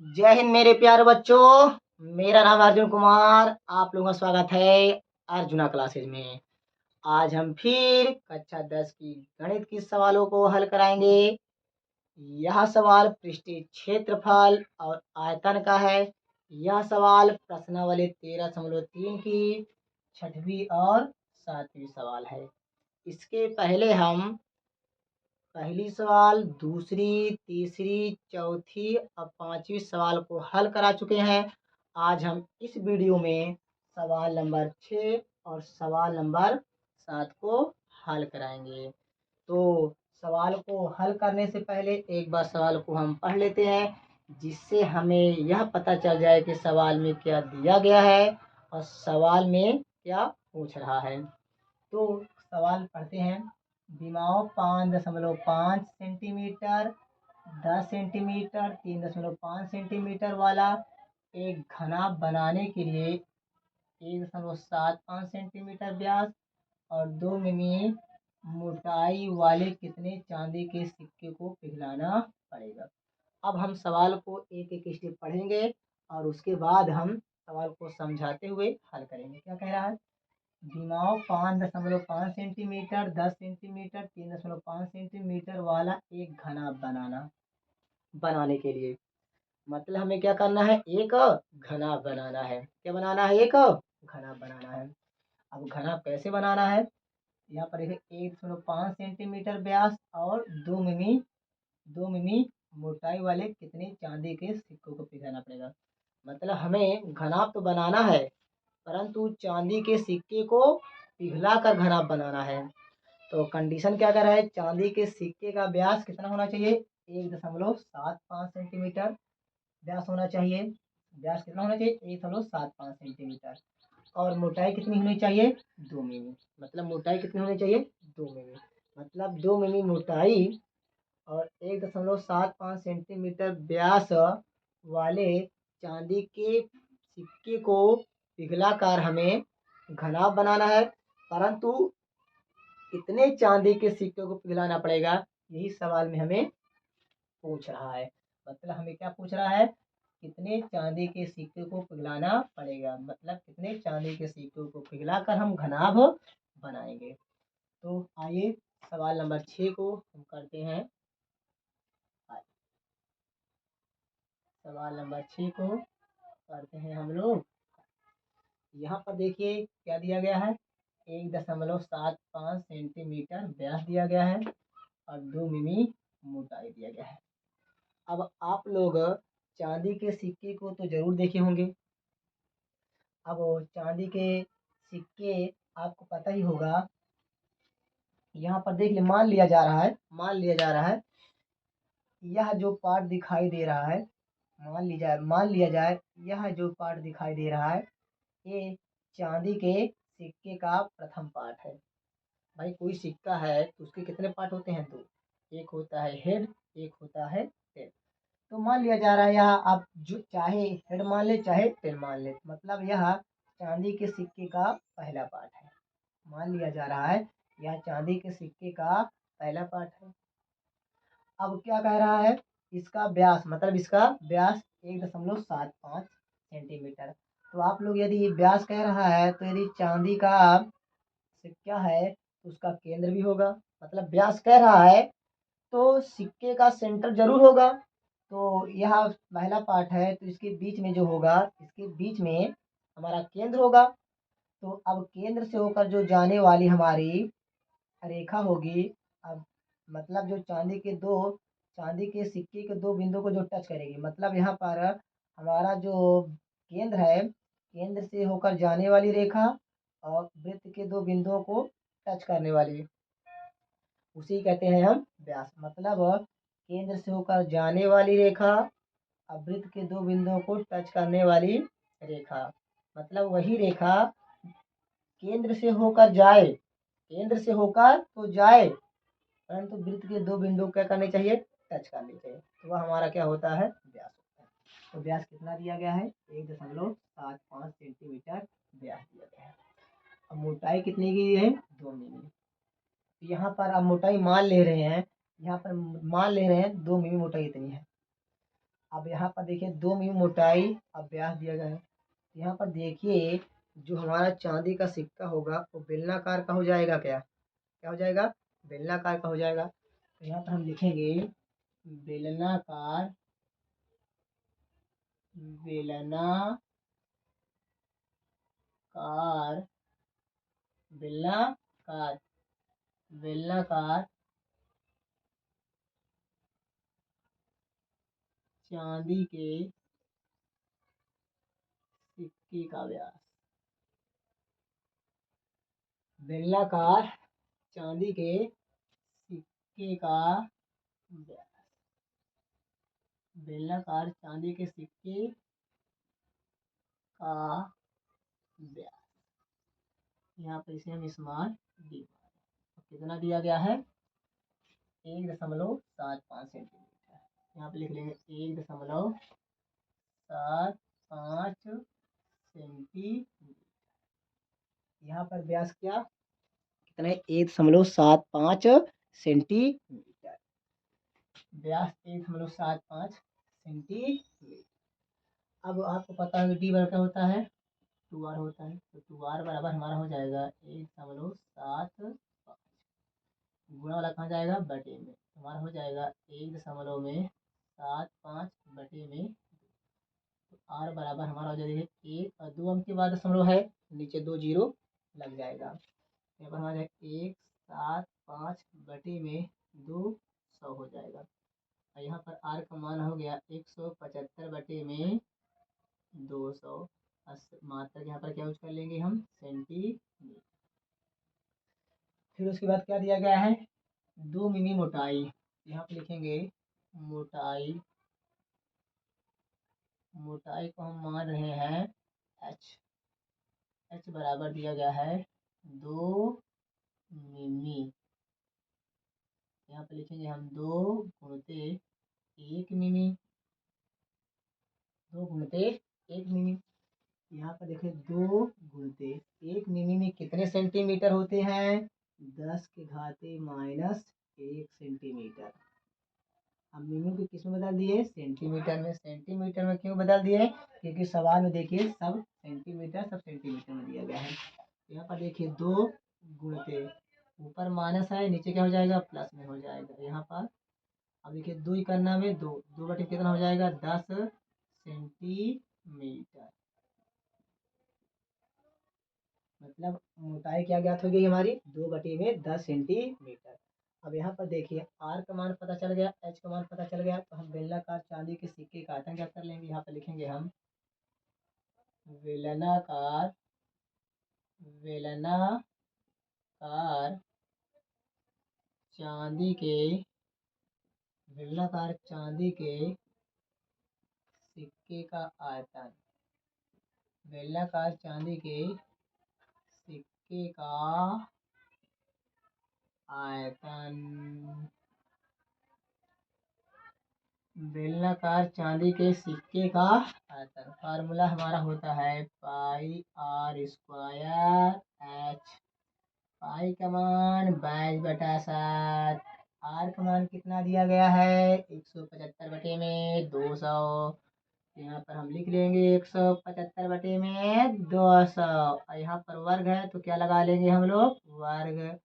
जय हिंद मेरे प्यारे बच्चों। मेरा नाम अर्जुन कुमार। आप लोगों का स्वागत है अर्जुना क्लासेज में। आज हम फिर कक्षा 10 की गणित की सवालों को हल कराएंगे। यह सवाल पृष्ठीय क्षेत्रफल और आयतन का है। यह सवाल प्रश्नावली 13.3 की 6वीं और 7वीं सवाल है। इसके पहले हम पहली सवाल, दूसरी, तीसरी, चौथी और 5वीं सवाल को हल करा चुके हैं। आज हम इस वीडियो में सवाल नंबर 6 और सवाल नंबर 7 को हल कराएंगे। तो सवाल को हल करने से पहले एक बार सवाल को हम पढ़ लेते हैं, जिससे हमें यह पता चल जाए कि सवाल में क्या दिया गया है और सवाल में क्या पूछ रहा है। तो सवाल पढ़ते हैं। विमाओं 5.5 सेंटीमीटर, 10 सेंटीमीटर, 3.5 सेंटीमीटर वाला एक घना बनाने के लिए 1.75 सेंटीमीटर व्यास और 2 मिमी मोटाई वाले कितने चांदी के सिक्के को पिघलाना पड़ेगा। अब हम सवाल को एक एक स्टेप पढ़ेंगे और उसके बाद हम सवाल को समझाते हुए हल करेंगे। क्या कह रहा है? विमाओं 5.5 सेंटीमीटर, 10 सेंटीमीटर, 3.5 सेंटीमीटर वाला एक घना बनाने के लिए मतलब हमें क्या करना है? एक घना बनाना है। क्या बनाना है? एक घना बनाना है। अब घना कैसे बनाना है? यहाँ पर देखिए 1.5 सेंटीमीटर व्यास और 2 मिमी मोटाई वाले कितने चांदी के सिक्कों को पिघलाना पड़ेगा। मतलब हमें घना तो बनाना है, परंतु चांदी के सिक्के को पिघला कर घना बनाना है। तो कंडीशन क्या कर रहा है? चांदी के सिक्के का व्यास कितना होना चाहिए? 1.75 सेंटीमीटर व्यास होना चाहिए। व्यास कितना होना चाहिए? 1.75 सेंटीमीटर। और मोटाई कितनी होनी चाहिए? 2 मिमी। मतलब मोटाई कितनी होनी चाहिए? 2 मिमी। मतलब 2 मिमी मोटाई और 1.75 सेंटीमीटर व्यास वाले चांदी के सिक्के को पिघलाकर हमें घना बनाना है। परंतु कितने चांदी के सिक्के को पिघलाना पड़ेगा, यही सवाल में हमें पूछ रहा है। मतलब हमें क्या पूछ रहा है? कितने चांदी के सिक्के को पिघलाना पड़ेगा। मतलब कितने चांदी के सिक्कों को पिघलाकर हम घनाभ बनाएंगे। तो आइए सवाल नंबर 6 को हम करते हैं। सवाल नंबर 6 को करते हैं हम लोग। यहाँ पर देखिए क्या दिया गया है? 1.75 सेंटीमीटर व्यास दिया गया है और 2 मिमी मोटाई दिया गया है। अब आप लोग चांदी के सिक्के को तो जरूर देखे होंगे। अब चांदी के सिक्के आपको पता ही होगा। यहाँ पर देख ले, मान लिया जा रहा है यह जो पार्ट दिखाई दे रहा है, मान लिया जाए यह जो पार्ट दिखाई दे रहा है, ये चांदी के सिक्के का प्रथम पार्ट है। भाई कोई सिक्का है तो उसके कितने पार्ट होते हैं? दो। एक होता है हेड, एक होता है टेल। तो मान लिया जा रहा है यहाँ आप जो चाहे हेड मान ले चाहे टेल मान ले, मतलब यह चांदी के सिक्के का पहला पार्ट है। मान लिया जा रहा है यह चांदी के सिक्के का पहला पार्ट है। अब क्या कह रहा है? इसका व्यास, मतलब इसका व्यास 1.75 सेंटीमीटर। तो आप लोग यदि व्यास कह रहा है तो यदि चांदी का सिक्का है तो उसका केंद्र भी होगा। मतलब व्यास कह रहा है तो सिक्के का सेंटर जरूर होगा। तो यह पहला पार्ट है तो इसके बीच में जो होगा, इसके बीच में हमारा केंद्र होगा। तो अब केंद्र से होकर जो जाने वाली हमारी रेखा होगी, अब मतलब जो चांदी के सिक्के के दो बिंदु को जो टच करेगी, मतलब यहाँ पर हमारा जो केंद्र है, केंद्र से होकर जाने वाली रेखा और वृत्त के दो बिंदुओं को टच करने वाली, उसी कहते हैं हम व्यास। मतलब केंद्र से होकर जाने वाली रेखा और वृत्त के दो बिंदुओं को टच करने वाली रेखा, मतलब वही रेखा केंद्र से होकर जाए, केंद्र से होकर तो जाए, परंतु वृत्त के दो बिंदु क्या करने चाहिए? टच करने चाहिए। तो वह हमारा क्या होता है? व्यास होता है। तो व्यास कितना दिया गया है? 1.75 सेंटीमीटर व्यास दिया गया है। अब मोटाई कितनी की है? 2 मिमी। यहाँ पर आप मोटाई मान ले रहे हैं, यहाँ पर मान ले रहे हैं 2 मिमी मोटाई इतनी है। अब यहाँ पर देखिए 2 मिमी मोटाई अब व्यास दिया गया है। यहाँ पर देखिए जो हमारा चांदी का सिक्का होगा वो बेलनाकार का हो जाएगा क्या? क्या हो जाएगा? बेलनाकार का हो जाएगा। तो यहाँ पर हम लिखेंगे बेलनाकार, बेलनाकार, बेलनाकार, बेलनाकार चांदी के सिक्के का व्यास, बेलनाकार चांदी के सिक्के का व्यास, बेलनाकार चांदी के सिक्के का व्यास। यहाँ पर इसे हम स्मॉल डी, कितना दिया गया है? 1.75 सेंटीमीटर। यहाँ पे लिख लेंगे 1.75 सेंटीमीटर। यहाँ पर व्यास क्या कितना है? 1.75 सेंटीमीटर। व्यास 1.75 सेंटीमीटर। अब आपको पता है डी बराबर क्या होता है? 2r होता है। तो 2r बराबर हमारा हो जाएगा 1.75 गुणा वाला कहाँ जाएगा? बटे में। हमारा हो जाएगा 1.75 बटे में। तो r बराबर हमारा हो जाएगा 1 और 2 अंक के बाद दशमलव है, नीचे 2 जीरो लग जाएगा। यहाँ पर हमारा 175 बटे में 200 हो जाएगा। और यहाँ पर r का मान हो गया 175 बटे में 200। मात्रक यहाँ पर क्या यूज कर लेंगे हम? सेंटीमीटर। फिर उसके बाद क्या दिया गया है? 2 मिमी मोटाई। यहाँ पे लिखेंगे मोटाई, मोटाई को हम मान रहे हैं h। h बराबर दिया गया है 2 मिमी। यहाँ पे लिखेंगे हम 2 गुणते 1 मिमी, 2 गुणते 1 मिमी। यहाँ पर देखिए 2 गुणते 1 मिमी में कितने सेंटीमीटर होते हैं? 10 के घाते -1 सेंटीमीटर। हम मिमी को किस में बदल दिए? सेंटीमीटर में। सेंटीमीटर में क्यों बदल दिए? क्योंकि सवाल में देखिए सब सेंटीमीटर, सब सेंटीमीटर में दिया गया है। यहाँ पर देखिए 2 गुणते, ऊपर माइनस है, नीचे क्या हो जाएगा? प्लस में हो जाएगा। यहाँ पर अब देखिए 2 ही करना में 2 बटे कितना हो जाएगा? 10 सेंटीमीटर। मतलब मोटाई क्या ज्ञात हो गई हमारी? 2 बटे में 10 सेंटीमीटर। अब यहाँ पर देखिए r का मान पता चल गया, h का मान पता चल गया। तो हम बेलनाकार चांदी के सिक्के का आयतन क्या कर लेंगे? यहाँ पर लिखेंगे हम बेलनाकार, बेलनाकार चांदी के, बेलनाकार चांदी के सिक्के का आयतन, बेलनाकार चांदी के सिक्के का आयतन, बेलनाकार चांदी के सिक्के का आयतन। फार्मूला हमारा होता है पाई r स्क्वायर h। पाई का मान 22/7, r का मान कितना दिया गया है? 175 बटे में 200। यहाँ पर हम लिख लेंगे 175 बटे में 200। और यहाँ पर वर्ग है तो क्या लगा लेंगे हम लोग? वर्ग।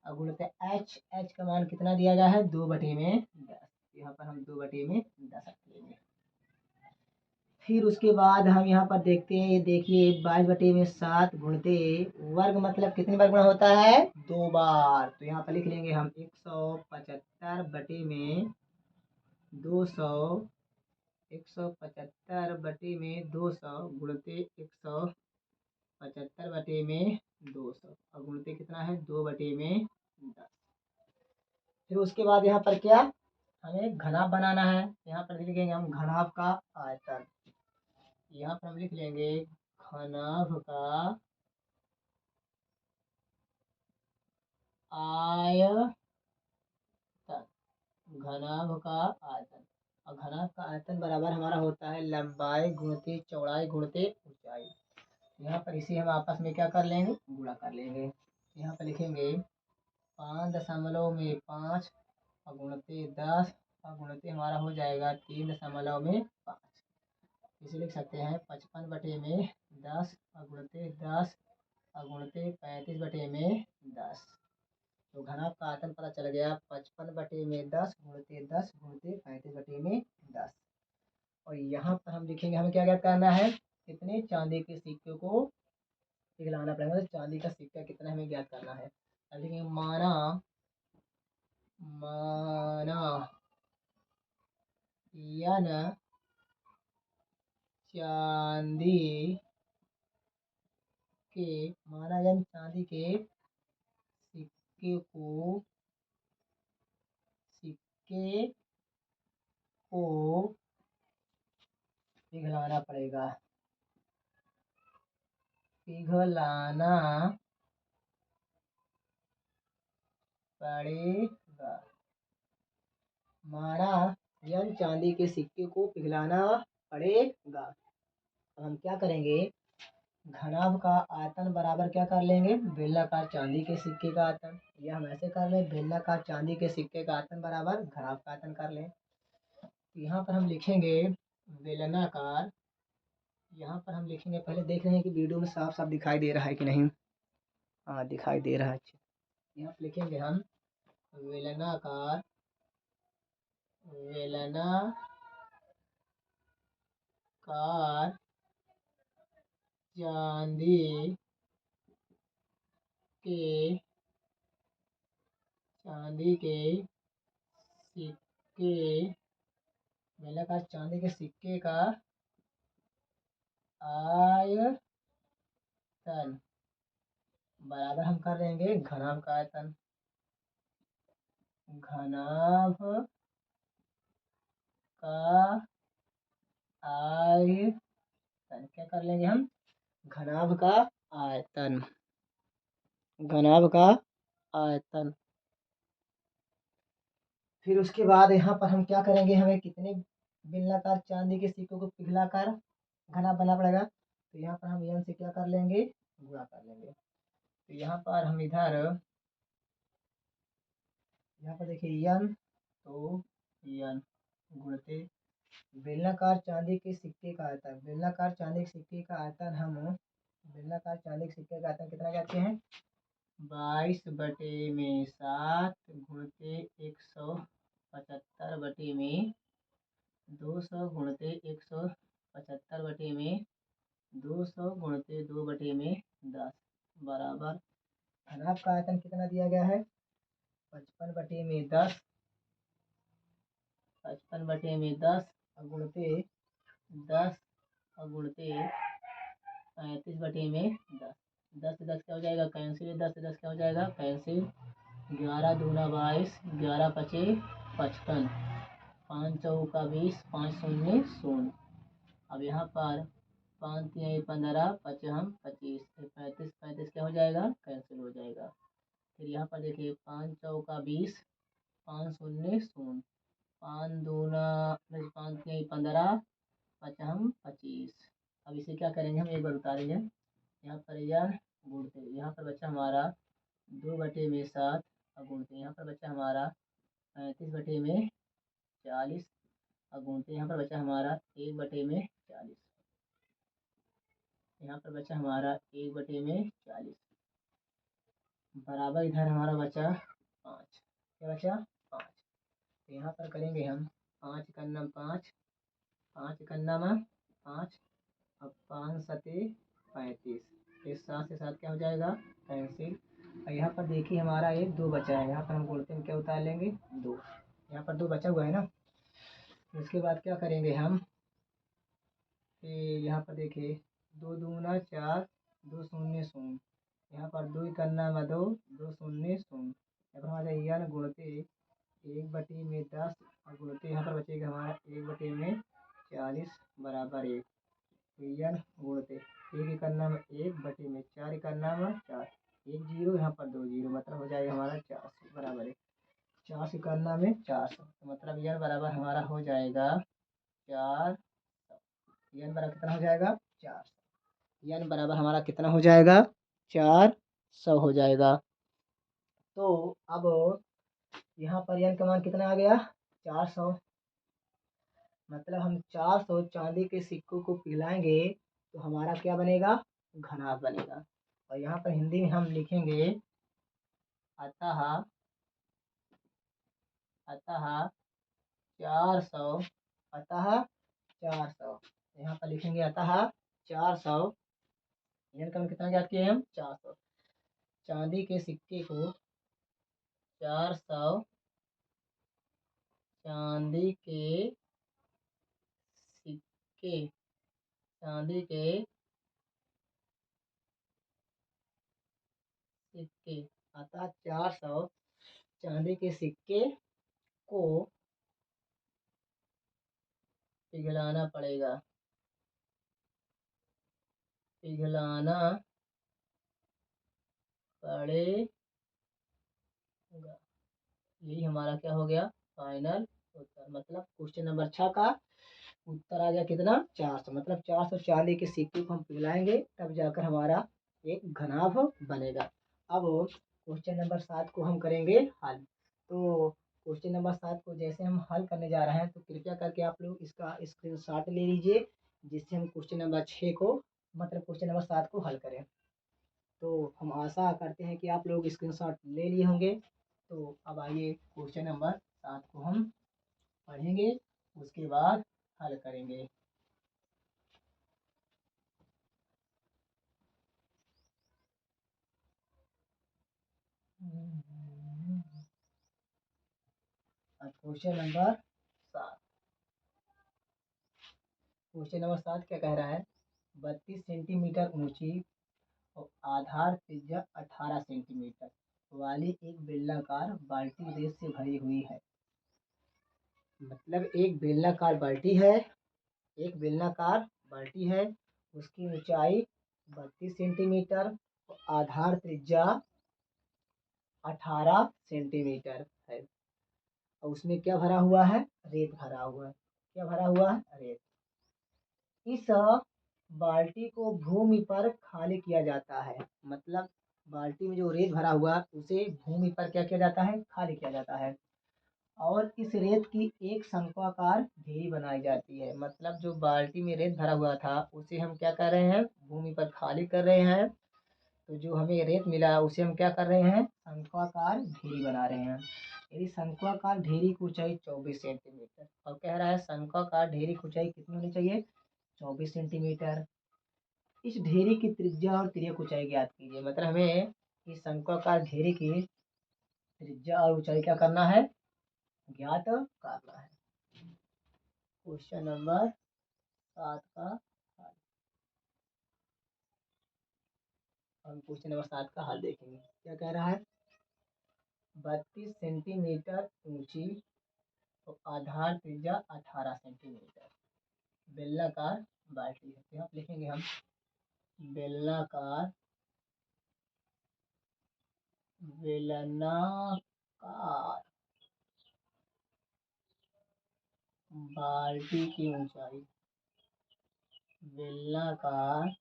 और गुणित h, h का मान कितना दिया गया है? 2 बटे में 10। यहाँ पर हम 2 बटे में 10 रख लेंगे। फिर उसके बाद हम यहाँ पर देखते हैं, ये देखिए 22/7 गुणते वर्ग मतलब कितनी बार गुणा होता है? 2 बार। तो यहाँ पर लिख लेंगे हम 175 बटे में 200, 175 बटे में 200 गुणते 175 बटे में 200 और गुणते कितना है? 2 बटे में 10। फिर उसके बाद यहाँ पर क्या? हमें घनाभ बनाना है। यहाँ पर लिखेंगे हम घनाभ का आयतन। यहाँ पर हम लिख लेंगे घनाभ का आयतन, घनाभ का आयतन। और घनाभ का आयतन बराबर हमारा होता है लंबाई गुणित चौड़ाई गुणित ऊंचाई। यहाँ पर इसे हम आपस में क्या कर लेंगे? गुणा कर लेंगे। यहाँ पर लिखेंगे 5.5 और गुणित 10 और गुणते हमारा हो जाएगा 3.5। इसे लिख सकते हैं 55/10 और गुणते 10 और गुणते 35/10। तो घनाभ का आयतन पता चल गया 55/10 गुणते 10 गुणते 35/10। और यहाँ पर हम लिखेंगे हमें क्या ज्ञात करना है, कितने चांदी के सिक्के को पिघलाना पड़ेगा। तो चांदी का सिक्का कितना हमें ज्ञात करना है। अब लिखेंगे माना यन चांदी के चांदी के सिक्के को पिघलाना पड़ेगा। माना यन चांदी के सिक्के को पिघलाना पड़ेगा। अब हम क्या करेंगे, घनाभ का आयतन बराबर क्या कर लेंगे, बेलनाकार चांदी के सिक्के का आयतन। या हम ऐसे कर लें, बेलनाकार चांदी के सिक्के का आयतन बराबर घनाभ का आयतन कर लें। यहाँ पर हम लिखेंगे बेलनाकार, यहाँ पर हम लिखेंगे, पहले देख रहे हैं कि वीडियो में साफ साफ दिखाई दे रहा है कि नहीं। हाँ दिखाई दे रहा है। अच्छा, यहाँ पर लिखेंगे हम बेलनाकार चांदी के सिक्के, बेलनाकार चांदी के सिक्के का आयतन बराबर हम कर देंगे घनाभ का आयतन। घनाभ का आयतन क्या कर लेंगे हम, घनाभ का आयतन। फिर उसके बाद यहाँ पर हम क्या करेंगे, हमें कितने बेलनाकार चांदी के सिक्कों को पिघलाकर घना बना पड़ेगा। तो यहाँ पर हम यन से क्या कर लेंगे, गुणा कर लेंगे। तो यहाँ पर हम इधर, यहाँ पर देखिए यन, तो यन गुणते बेलनाकार चांदी के सिक्के का आयतन। बेलनाकार चांदी के सिक्के का आयतन कितना कहते हैं, 22/7 गुणते 175/200 गुणते 175/200 गुणते 2/10 बराबर घनाभ का आयतन कितना दिया गया है, 55/10 गुणते 10 और गुणते 35/10। 10 से 10 क्या हो जाएगा, कैंसिल। 10 से 10 क्या हो जाएगा, कैंसिल। 11 दूना 22, 11 पचे 55, 5 चौका 20, 5 शून्य 0। अब यहाँ पर 5 3 15, 55 25, 35 35 क्या हो जाएगा, कैंसिल हो जाएगा। फिर यहाँ पर देखिए 5 चौका 20, 5 शून्य 0, 5 दूना 5 3 15, 55 25। अब इसे क्या करेंगे, हम एक बार उतारेंगे। यहाँ पर यन गुणते, यहाँ पर बच्चा हमारा 2/7 और गुणते, यहाँ पर बच्चा हमारा 35/40 और गुणते, यहाँ पर बच्चा हमारा 1/40। यहाँ पर बच्चा हमारा 1/40 बराबर इधर हमारा बचा 5। क्या बचा, 5। तो यहाँ पर करेंगे हम 5 कन्ना 5, 5 कन्ना में 5 और 5 सते 35। इस 7 से 7 क्या हो जाएगा, कैंसिल। और यहाँ पर देखिए हमारा एक 2 बचा है। यहाँ पर हम बोलते हैं क्या उतार लेंगे, 2। यहाँ पर 2 बचा हुआ है ना। उसके बाद क्या करेंगे हम, यहाँ पर देखिए 2 दूना 4, 2 शून्य 0। यहाँ पर 2 करना में 2, 2 शून्य 0। यहाँ पर हमारा यन गुणते 1/10 और गुणते यहाँ पर बचेगा हमारा 1/40 बराबर 1। यन गुणते 1 करना में 1/4 करना में 4, 1 0, यहाँ पर 2 0, मतलब हो जाएगा हमारा 400 बराबर 1। 400 करना में 400, तो मतलब यन बराबर हमारा हो जाएगा 400। यन बराबर कितना हो जाएगा, 400। यन बराबर हमारा कितना हो जाएगा, 400 हो जाएगा। तो अब यहाँ पर यन का मान कितना आ गया, 400, मतलब हम 400 चांदी के सिक्कों को पिघलाएंगे तो हमारा क्या बनेगा, घनाभ बनेगा। और यहाँ पर हिंदी में हम लिखेंगे अतः, अतः 400, अतः 400, यहाँ पर लिखेंगे अतः 400, यानी हम कितना ज्ञात किए, हम 400 चांदी के सिक्के को, 400 चांदी के सिक्के, चांदी के सिक्के, अतः 400 चांदी के सिक्के को पिघलाना पड़ेगा, पिघलाना पड़ेगा। यही हमारा क्या हो गया, फाइनल उत्तर। मतलब क्वेश्चन नंबर 6 का उत्तर आ गया कितना, 400। मतलब 400 चांदी के सिक्के को हम पिघलाएंगे तब जाकर हमारा एक घनाभ बनेगा। अब क्वेश्चन नंबर 7 को हम करेंगे हल। तो क्वेश्चन नंबर 7 को जैसे हम हल करने जा रहे हैं तो कृपया करके आप लोग इसका स्क्रीनशॉट ले लीजिए, जिससे हम क्वेश्चन नंबर 6 को, मतलब क्वेश्चन नंबर 7 को हल करें। तो हम आशा करते हैं कि आप लोग स्क्रीनशॉट ले लिए होंगे। तो अब आइए क्वेश्चन नंबर 7 को हम पढ़ेंगे, उसके बाद हल करेंगे। क्वेश्चन नंबर 7, क्वेश्चन नंबर 7 क्या कह रहा है, 32 सेंटीमीटर ऊंची और आधार त्रिज्या 18 सेंटीमीटर वाली एक बेलनाकार बाल्टी रेत से भरी हुई है। मतलब एक बेलनाकार बाल्टी है, एक बेलनाकार बाल्टी है, उसकी ऊंचाई 32 सेंटीमीटर और आधार त्रिज्या 18 सेंटीमीटर है। और उसमें क्या भरा हुआ है, रेत भरा हुआ है। क्या भरा हुआ है, रेत। इस बाल्टी को भूमि पर खाली किया जाता है। मतलब बाल्टी में जो रेत भरा हुआ है उसे भूमि पर क्या किया जाता है, खाली किया जाता है। और इस रेत की एक शंक्वाकार ढेरी बनाई जाती है। मतलब जो बाल्टी में रेत भरा हुआ था उसे हम क्या कर रहे हैं, भूमि पर खाली कर रहे हैं। तो जो हमें रेत मिला उसे हम क्या कर रहे हैं, शंक्वाकार ढेरी बना रहे हैं। यदि शंक्वाकार ढेरी की ऊंचाई 24 सेंटीमीटर, और कह रहा है शंक्वाकार ढेरी की ऊंचाई कितनी होनी चाहिए, 24 सेंटीमीटर। इस ढेरी की त्रिज्या और तिर्यक ऊंचाई ज्ञात कीजिए। मतलब हमें इस शंक्वाकार ढेरी की त्रिज्या और ऊंचाई क्या करना है, ज्ञात करना है। क्वेश्चन नंबर 7 का हल। हम क्वेश्चन नंबर 7 का हल देखेंगे। क्या कह रहा है, 32 सेंटीमीटर ऊंची और आधार त्रिज्या 18 सेंटीमीटर बेलनाकार बाल्टी है। तो यहाँ पे लिखेंगे हम बेलनाकार, बेलनाकार बाल्टी की ऊंचाई, बेलनाकार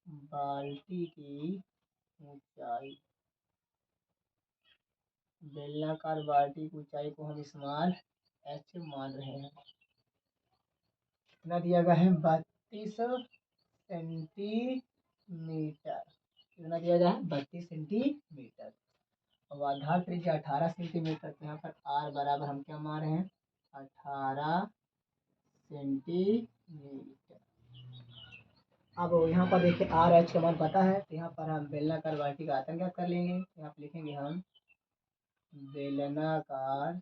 बाल्टी की ऊंचाई, बेलनाकार बाल्टी की ऊंचाई को हम स्मॉल एच मान रहे हैं। कितना दिया गया है, 32 सेंटीमीटर। कितना दिया गया है, 32 सेंटीमीटर। और आधार त्रिज्या 18 सेंटीमीटर। तो यहाँ पर आर बराबर हम क्या मान रहे हैं, 18 सेंटीमीटर। अब यहाँ पर देखिए आर एच का मान पता है, तो यहाँ पर हम बेलनाकार बाल्टी का आयतन क्या कर लेंगे। यहाँ पर लिखेंगे हम बेलनाकार,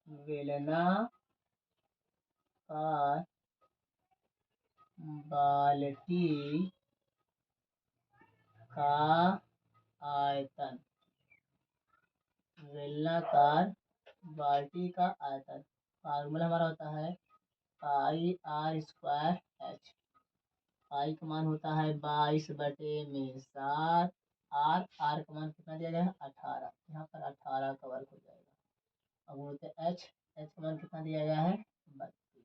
बेलनाकार बाल्टी का आयतन, बेलनाकार बाल्टी का आयतन। फार्मूला हमारा होता है पाई आर स्क्वायर एच। पाई का मान होता है 22/7। आर, आर का मान कितना दिया गया है, 18। यहाँ पर 18 का वर्ग हो जाएगा। अब बोलते हैं एच, एच का मान कितना दिया गया है, 32।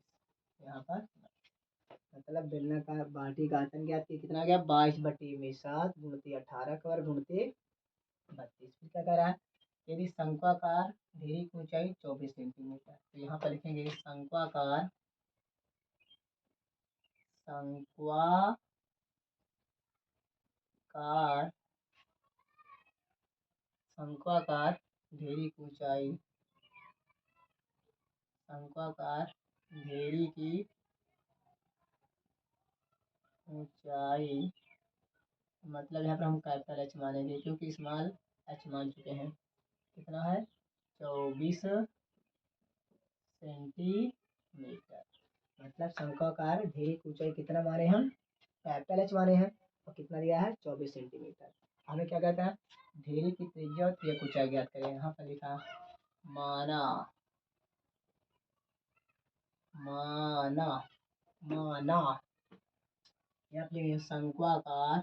यहाँ पर मतलब बेलनाकार बाल्टी का आयतन क्या कितना गया, 22/7 गुणते 18 का वर्ग गुणते 32। फिर क्या कह रहा है, यदि शंक्वाकार ढेरी की ऊंचाई 24 सेंटीमीटर, तो यहाँ पर लिखेंगे शंक्वाकार शंक्वाकार शंक्वाकार ढेरी की ऊंचाई शंक्वाकार ढेरी की ऊंचाई, मतलब यहाँ पर हम कैपिटल एच मानेंगे क्योंकि स्मॉल एच मान चुके हैं। कितना है? 24 सेंटीमीटर। मतलब शंक्वाकार ढेरी की ऊंचाई कितना माने हम? कैपिटल एच माने हैं। और कितना दिया है? 24 सेंटीमीटर। हमें क्या कहता है? ढेरी की त्रिज्या और त्रिज्या ऊंचाई ज्ञात करें। यहाँ पर लिखा माना माना माना यहाँ पर शंक्वाकार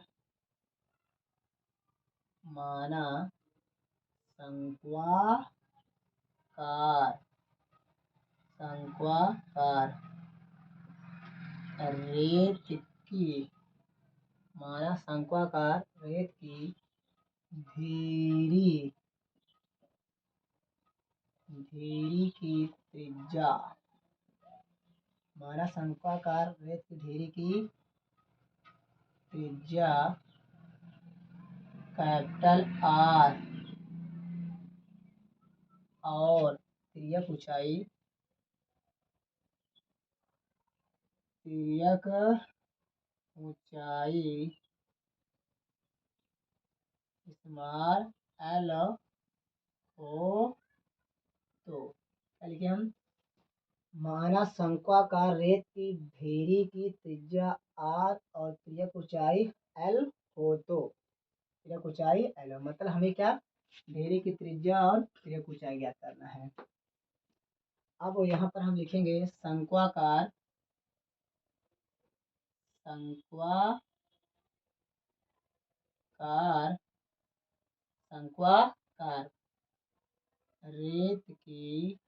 माना शंक्वाकार शंक्वाकार रेत की माना शंक्वाकार रेत की ढेरी की त्रिज्या माना शंक्वाकार रेत की ढेरी की त्रिज्या कैपिटल आर और तिर्यक ऊंचाई स्मॉल एल हो। तो क्या लिखे हम? माना शंक्वाकार रेत की ढेरी की त्रिज्या आर और तिर्यक ऊंचाई एल हो, तो तिर्यक ऊंचाई एल हो, मतलब हमें क्या? ढेरी की त्रिज्या और तिर्यक ऊंचाई ज्ञात करना है। अब यहाँ पर हम लिखेंगे शंक्वाकार शंक्वाकार रेत की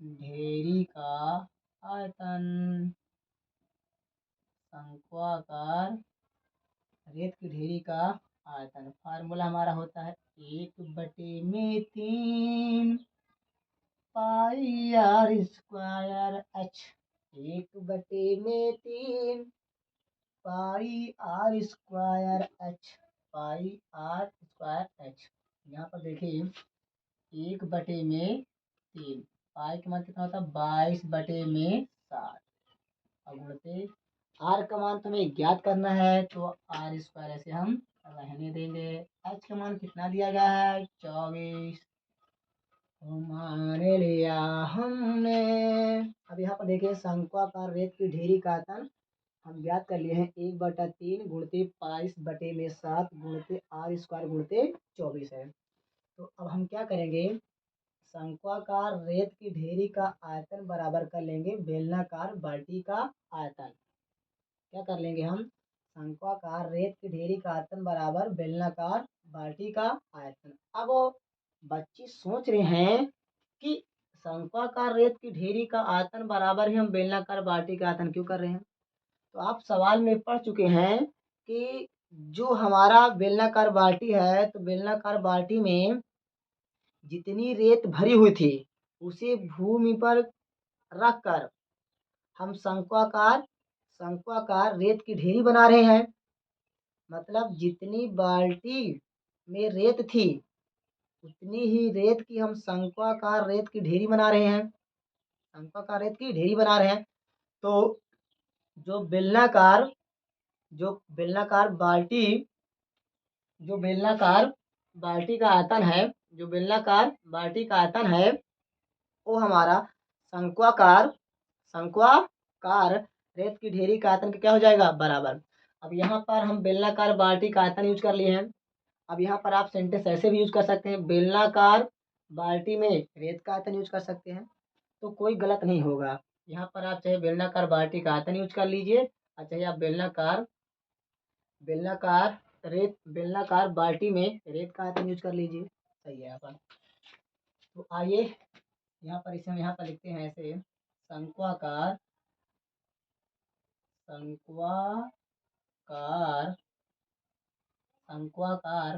ढेरी का आयतन। शंक्वाकार रेत की ढेरी का आयतन फार्मूला हमारा होता है 1/3 pi r square h. 1/3 pi r square h. Pi r square h. यहाँ पर देखिए 1/3 पाई का मान कितना होता है? 22/60। अब गुणते आर का मान तुम्हें ज्ञात करना है तो आर स्क्वायर ऐसे हम रहने देंगे। एच का मान कितना दिया गया है? 24 मान लिया हमने। अब यहाँ पर देखिए शंक्वाकार रेत की ढेरी का आयतन हम ज्ञात कर लिए हैं 1/3 गुणते 22/7 गुणते आर स्क्वायर गुणते 24 है। तो अब हम क्या करेंगे? शंक्वाकार रेत की ढेरी का आयतन बराबर कर लेंगे बेलनाकार बाल्टी का आयतन। क्या कर लेंगे हम? शंक्वाकार रेत की ढेरी का आयतन बराबर बेलनाकार बाल्टी का आयतन। अब बच्चे सोच रहे हैं कि शंक्वाकार रेत की ढेरी का आयतन बराबर ही हम बेलनाकार बाल्टी का आयतन क्यों कर रहे हैं? तो आप सवाल में पढ़ चुके हैं कि जो हमारा बेलनाकार बाल्टी है तो बेलनाकार बाल्टी में जितनी रेत भरी हुई थी उसे भूमि पर रखकर हम शंक्वाकार रेत की ढेरी बना रहे हैं। मतलब जितनी बाल्टी में रेत थी उतनी ही रेत की हम शंक्वाकार रेत की ढेरी बना रहे हैं। शंक्वाकार रेत की ढेरी बना रहे हैं। तो जो बेलनाकार बाल्टी जो बेलनाकार बाल्टी का आयतन है जो बेलनाकार बाल्टी का आयतन है वो हमारा शंक्वाकार रेत की ढेरी का आयतन क्या हो जाएगा? बराबर। अब यहाँ पर हम बेलनाकार बाल्टी का आयतन यूज कर लिए हैं। अब यहाँ पर आप सेंटेंस ऐसे भी यूज कर सकते हैं, बेलनाकार बाल्टी में रेत का आयतन यूज कर सकते हैं, तो कोई गलत नहीं होगा। यहाँ पर आप चाहे बेलनाकार बाल्टी का आयतन यूज कर लीजिए और चाहे आप बेलनाकार बाल्टी में रेत का आयतन यूज कर लीजिए, सही है यहाँ पर। तो आइए यहाँ पर इसे हम यहाँ पर लिखते हैं ऐसे शंक्वाकार शंक्वाकार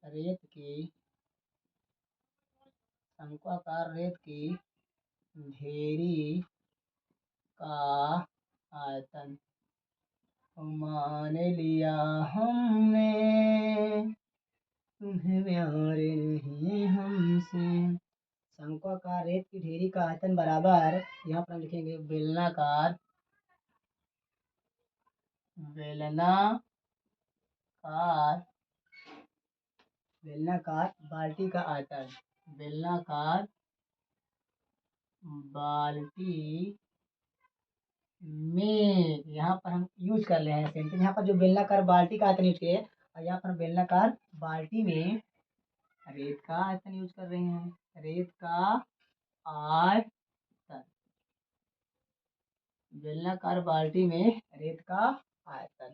रेत की ढेरी का आयतन मान लिया हमने, तुम्हें प्यार नहीं हमसे। शंक्वाकार रेत की ढेरी का आयतन बराबर, यहाँ पर हम लिखेंगे बेलनाकार बाल्टी का आयतन। बेलनाकार बाल्टी में, यहाँ पर हम यूज कर रहे हैं सेंटेंस, यहाँ पर जो बेलनाकार बाल्टी का आयतन यूज किए और यहाँ पर बेलनाकार बाल्टी में रेत का आयतन यूज कर रहे हैं। रेत का आयतन, बेलनाकार बाल्टी में रेत का आयतन।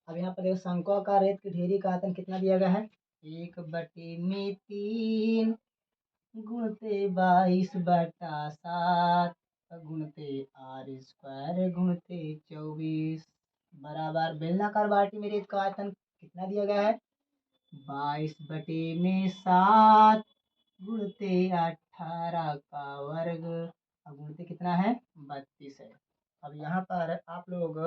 अब यहाँ पर देखो शंक्वाकार रेत की ढेरी का आयतन कितना दिया गया है, 1/3 गुणते 22/7 गुणते r² गुणते 24 बराबर बेलनाकार बाल्टी में रेत का आयतन कितना दिया गया है, 22/7 गुणते 18 का वर्ग। अब गुणते कितना है, 32 है। अब यहाँ पर आप लोग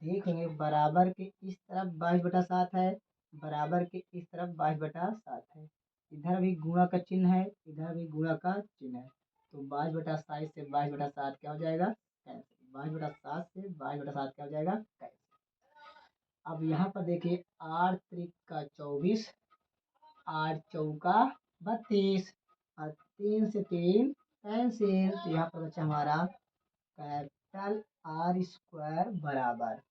देखेंगे बराबर के इस तरफ 22/7 है, बराबर के इस तरफ 22/7 है। इधर भी गुणा का चिन्ह है, इधर भी गुणा का चिन्ह है, तो 22/7 से 22/7 क्या हो जाएगा, कैंसिल। 22/7 से 22/7 क्या हो जाएगा, कैंसिल। अब यहाँ पर देखिए 8 त्रिक 24, 8 चौका 32 और 3 से 3 कैंसिल। तो यहाँ पर बच्चा हमारा कैपिटल r² बराबर,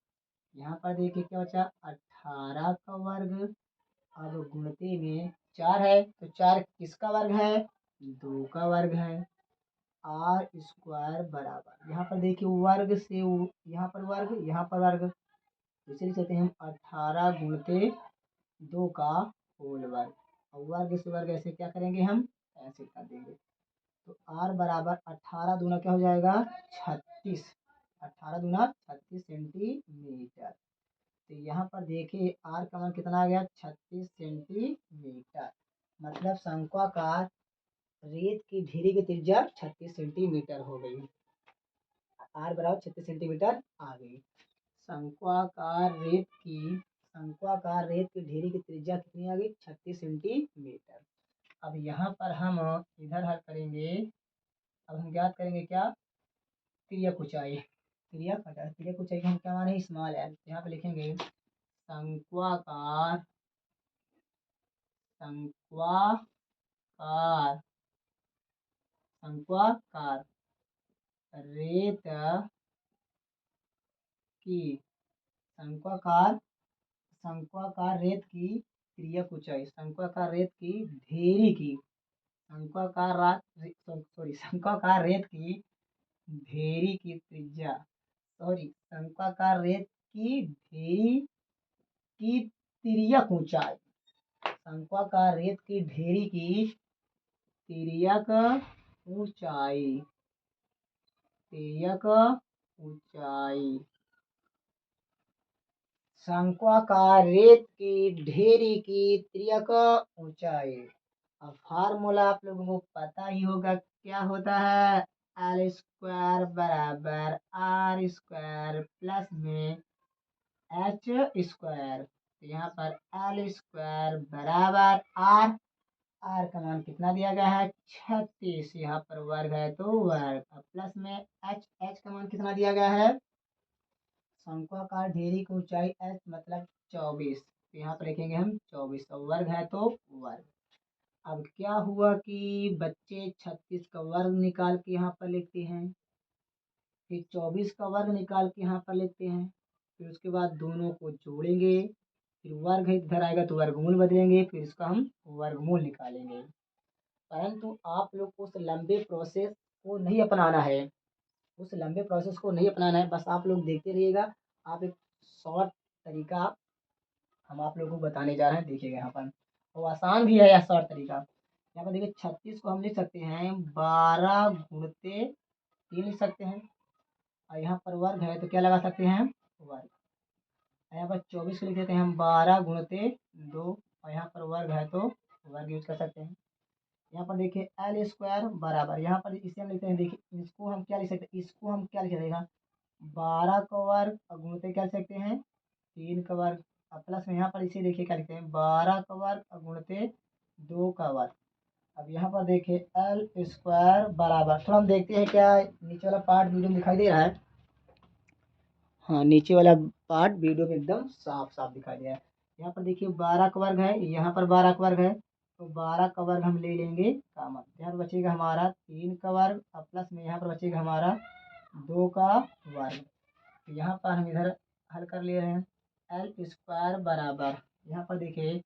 यहाँ पर देखिए क्या बचा, 18 का वर्ग। अब गुणते में 4 है तो 4 किसका वर्ग है, 2 का वर्ग है। r² बराबर, यहाँ पर देखिए वर्ग से यहाँ पर वर्ग, यहाँ पर वर्ग, इसे कहते हैं हम 18 गुणते 2 का होल वर्ग। और वर्ग से वर्ग ऐसे क्या करेंगे, हम ऐसे कर देंगे। तो r बराबर 18 दूना क्या हो जाएगा, 36, 18 दूना 36 सेंटीमीटर। तो यहाँ पर देखिए r का मान कितना आ गया, 36 सेंटीमीटर। मतलब शंक्वाकार रेत की ढेरी की त्रिज्या 36 सेंटीमीटर हो गई। r बराबर 36 सेंटीमीटर आ गई। शंक्वाकार रेत की ढेरी की त्रिज्या कितनी आ गई, 36 सेंटीमीटर। अब यहाँ पर हम इधर हल करेंगे। अब हम ज्ञात करेंगे क्या, तिर्यक ऊंचाई। तिर्यक ऊंचाई का हम क्या माने, स्मॉल एल। यहाँ पे लिखेंगे शंक्वाकार रेत की शंक्वाकार रेत की तिर्यक ऊंचाई, शंक्वाकार रेत की ढेरी की, शंक्वाकार रेत की ढेरी की त्रिज्या, शंक्वाकार रेत की ढेरी की तिर्यक ऊंचाई, शंक्वाकार रेत की ढेरी की तिर्यक ऊंचाई, शंक्वाकार रेत की ढेरी की तिर्यक ऊंचाई। अब फार्मूला आप लोगों को पता ही होगा क्या होता है, l² बराबर r² प्लस में h²। तो यहाँ पर l² बराबर r का मान कितना दिया गया है, 36, यहाँ पर वर्ग है तो वर्ग, प्लस में h का मान कितना दिया गया है, शंक्वाकार ढेरी की ऊंचाई h मतलब 24, तो यहाँ पर लिखेंगे हम 24, तो वर्ग है तो वर्ग। अब क्या हुआ कि बच्चे 36 का वर्ग निकाल के यहाँ पर लिखते हैं, फिर 24 का वर्ग निकाल के यहाँ पर लिखते हैं, फिर उसके बाद दोनों को जोड़ेंगे, फिर वर्ग इधर आएगा तो वर्गमूल बदलेंगे, फिर इसका हम वर्गमूल निकालेंगे। परंतु आप लोग को उस लंबे प्रोसेस को नहीं अपनाना है, बस आप लोग देखते रहिएगा। आप एक शॉर्ट तरीका हम आप लोगों को बताने जा रहे हैं, देखिएगा यहाँ पर, और आसान भी है यह शॉर्ट तरीका। यहाँ पर देखिए 36 को हम लिख सकते हैं 12 गुणते 3 लिख सकते हैं, और यहाँ पर वर्ग है तो क्या लगा सकते हैं, वर्ग। यहाँ पर 24 को लिख देते हैं हम 12 गुणते 2, और यहाँ पर वर्ग है तो वर्ग यूज कर सकते हैं। यहाँ पर देखिए एल स्क्वायर बराबर, यहाँ पर इसे हम लिखते हैं, देखिए इसको हम क्या लिख सकते हैं, इसको हम क्या लिख देगा 12 का वर्ग और गुणते क्या लिख सकते हैं 3 का वर्ग, और प्लस में यहाँ पर इसे देखिए क्या लिखते हैं 12 का वर्ग और गुणते 2 का वर्ग। अब यहाँ पर देखिए एल स्क्वायर बराबर, थोड़ा हम देखते हैं क्या नीचे वाला पार्ट वीडियो में दिखाई दे रहा है। हाँ, नीचे वाला पार्ट वीडियो में एकदम साफ साफ दिखाई दे रहा है। यहाँ पर देखिए 12 का वर्ग है, यहाँ पर 12 का वर्ग है, तो 12 का वर्ग हम ले लेंगे कॉमन, यहाँ पर बचेगा हमारा 3 का वर्ग और प्लस में यहाँ पर बचेगा हमारा 2 का वर्ग। तो यहाँ पर हम इधर हल कर ले रहे हैं, एल स्क्वायर बराबर, यहाँ पर देखिए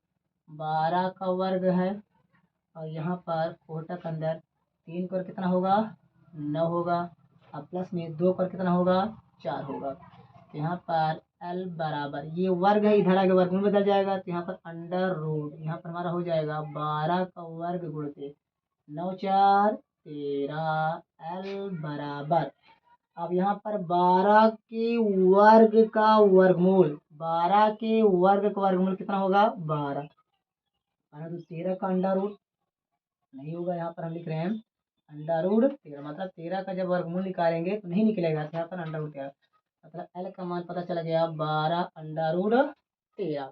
12 का वर्ग है और यहाँ पर कोष्ठक अंदर 3 का वर्ग कितना होगा 9 होगा, और प्लस में 2 का वर्ग कितना होगा 4 होगा। तो यहाँ पर एल बराबर, ये वर्ग है इधर आगे वर्ग में बदल जाएगा, तो यहाँ पर अंडर रूट, यहाँ पर हमारा हो जाएगा 12 का वर्ग गुणते 9 4 13, एल बराबर। अब यहाँ पर 12 के वर्ग का वर्गमूल, 12 के वर्ग का वर्गमूल कितना होगा 12, तो 13 का अंडर रूट नहीं होगा, यहाँ पर हम लिख रहे हैं अंडर रूट 13, मतलब 13 का जब वर्गमूल निकालेंगे तो नहीं निकलेगा, तो यहाँ पर अंडर रूट 13, मतलब एल का मान पता चला गया 12 अंडर रूट 13।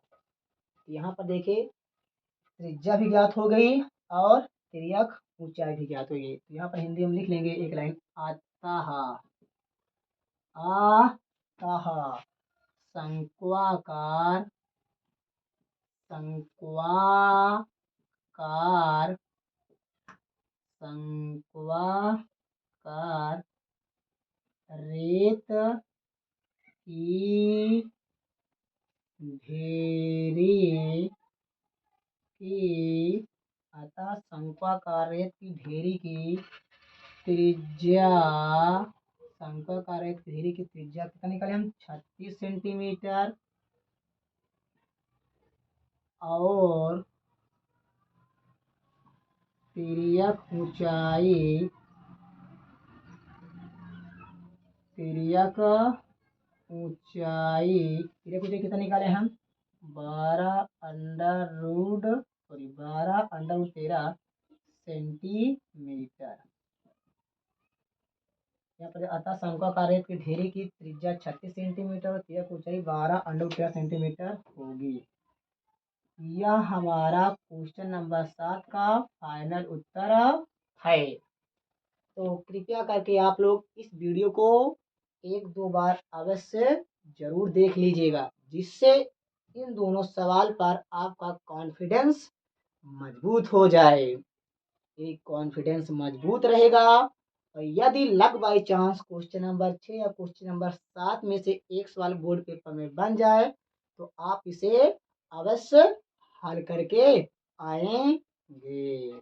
यहाँ पर देखिए त्रिज्या भी ज्ञात हो गई और तिर्यक ऊंचाई भी ज्ञात हो गई। तो यहाँ पर हिंदी में लिख लेंगे एक लाइन, आता शंक्वाकार, शंक्वाकार, शंक्वाकार रेत की ढेरी की, अतः शंक्वाकार रेत की ढेरी की त्रिज्या, शंक्वाकार रेत की ढेरी की त्रिज्या कितना निकाले हम 36 सेंटीमीटर, और तिर्यक ऊंचाई, तिर्यक ऊंचाई, तिर्यक ऊंचाई कितना निकाले हम 12 under root, sorry 12 under root 13 centimetre. यहाँ पर अतः शंक्वाकार रेत की ढेरी की त्रिज्या 36 सेंटीमीटर और तिर्यक ऊंचाई 12 अंडर रूट 13 सेंटीमीटर होगी। यह हमारा क्वेश्चन नंबर 7 का फाइनल उत्तर है। तो कृपया करके आप लोग इस वीडियो को 1-2 बार अवश्य जरूर देख लीजिएगा, जिससे इन दोनों सवाल पर आपका कॉन्फिडेंस मजबूत हो जाए। एक कॉन्फिडेंस मजबूत रहेगा, और यदि luck by chance question number 6 या क्वेश्चन नंबर 7 में से एक सवाल बोर्ड पेपर में बन जाए, तो आप इसे अवश्य हल करके आएंगे।